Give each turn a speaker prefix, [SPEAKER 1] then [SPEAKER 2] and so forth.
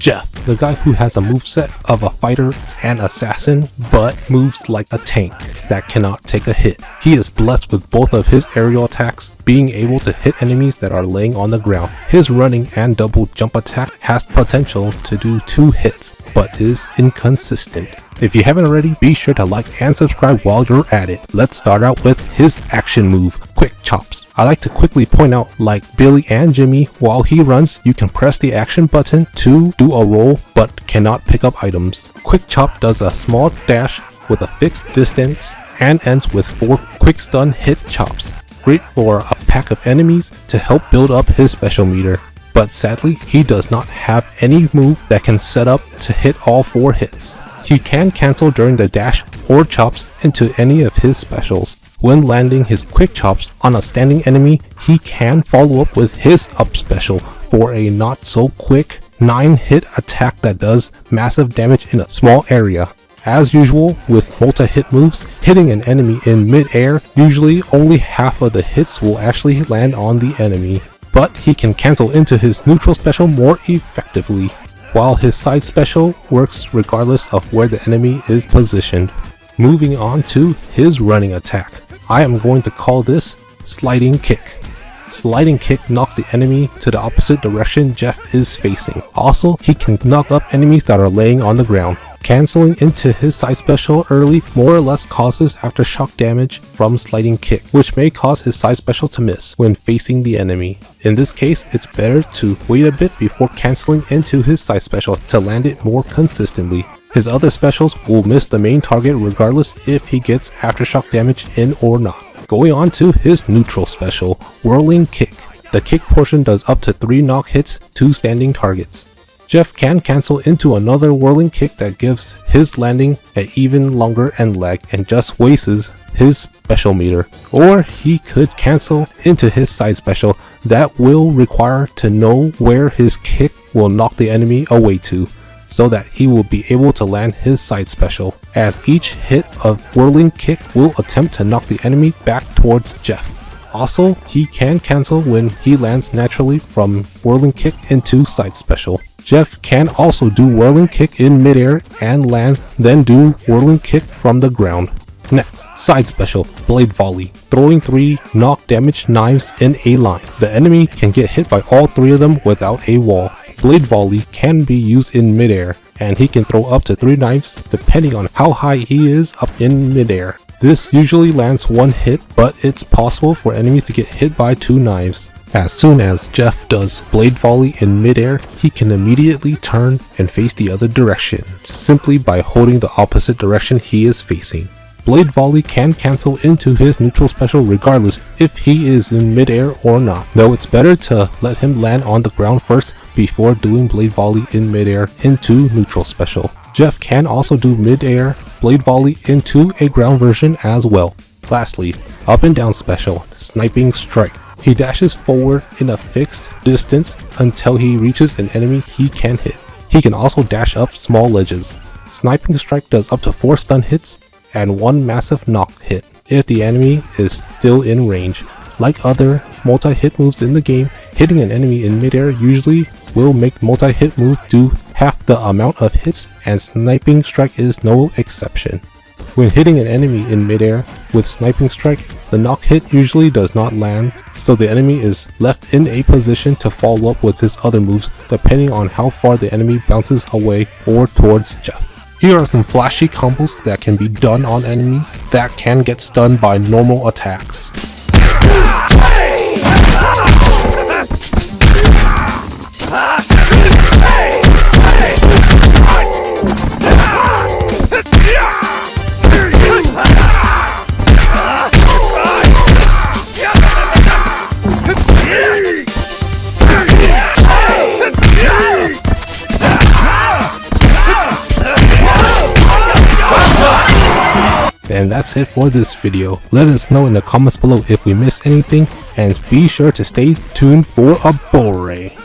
[SPEAKER 1] Jeff, the guy who has a moveset of a fighter and assassin, but moves like a tank that cannot take a hit. He is blessed with both of his aerial attacks, being able to hit enemies that are laying on the ground. His running and double jump attack has potential to do 2 hits, but is inconsistent. If you haven't already, be sure to like and subscribe while you're at it. Let's start out with his action move, Quick Chops. I like to quickly point out, like Billy and Jimmy, while he runs, you can press the action button to do a roll but cannot pick up items. Quick Chop does a small dash with a fixed distance and ends with 4 quick stun hit chops. Great for a pack of enemies to help build up his special meter. But sadly, he does not have any move that can set up to hit all 4 hits. He can cancel during the dash or chops into any of his specials. When landing his quick chops on a standing enemy, he can follow up with his up special for a not so quick 9-hit attack that does massive damage in a small area. As usual with multi-hit moves, hitting an enemy in mid-air, usually only half of the hits will actually land on the enemy, but he can cancel into his neutral special more effectively, while his side special works regardless of where the enemy is positioned. Moving on to his running attack. I am going to call this Sliding Kick. Sliding Kick knocks the enemy to the opposite direction Jeff is facing. Also, he can knock up enemies that are laying on the ground. Canceling into his side special early more or less causes aftershock damage from Sliding Kick, which may cause his side special to miss when facing the enemy. In this case, it's better to wait a bit before canceling into his side special to land it more consistently. His other specials will miss the main target regardless if he gets aftershock damage in or not. Going on to his neutral special, Whirling Kick. The kick portion does up to 3 knock hits to standing targets. Jeff can cancel into another Whirling Kick that gives his landing an even longer end lag and just wastes his special meter. Or he could cancel into his side special that will require to know where his kick will knock the enemy away to, so that he will be able to land his side special, as each hit of Whirling Kick will attempt to knock the enemy back towards Jeff. Also, he can cancel when he lands naturally from Whirling Kick into side special. Jeff can also do Whirling Kick in midair and land, then do Whirling Kick from the ground. Next, side special, Blade Volley. Throwing 3 knock damage knives in a line. The enemy can get hit by all 3 of them without a wall. Blade Volley can be used in midair, and he can throw up to 3 knives depending on how high he is up in midair. This usually lands 1 hit, but it's possible for enemies to get hit by 2 knives. As soon as Jeff does Blade Volley in midair, he can immediately turn and face the other direction, simply by holding the opposite direction he is facing. Blade Volley can cancel into his neutral special regardless if he is in midair or not, though it's better to let him land on the ground first before doing Blade Volley in midair into neutral special. Jeff can also do midair Blade Volley into a ground version as well. Lastly, up and down special, Sniping Strike. He dashes forward in a fixed distance until he reaches an enemy he can hit. He can also dash up small ledges. Sniping Strike does up to 4 stun hits and 1 massive knock hit if the enemy is still in range. Like other multi-hit moves in the game, hitting an enemy in midair usually will make multi-hit moves do half the amount of hits, and Sniping Strike is no exception. When hitting an enemy in midair with Sniping Strike, the knock hit usually does not land, so the enemy is left in a position to follow up with his other moves depending on how far the enemy bounces away or towards Jeff. Here are some flashy combos that can be done on enemies that can get stunned by normal attacks. And that's it for this video. Let us know in the comments below if we missed anything, and be sure to stay tuned for a Volley.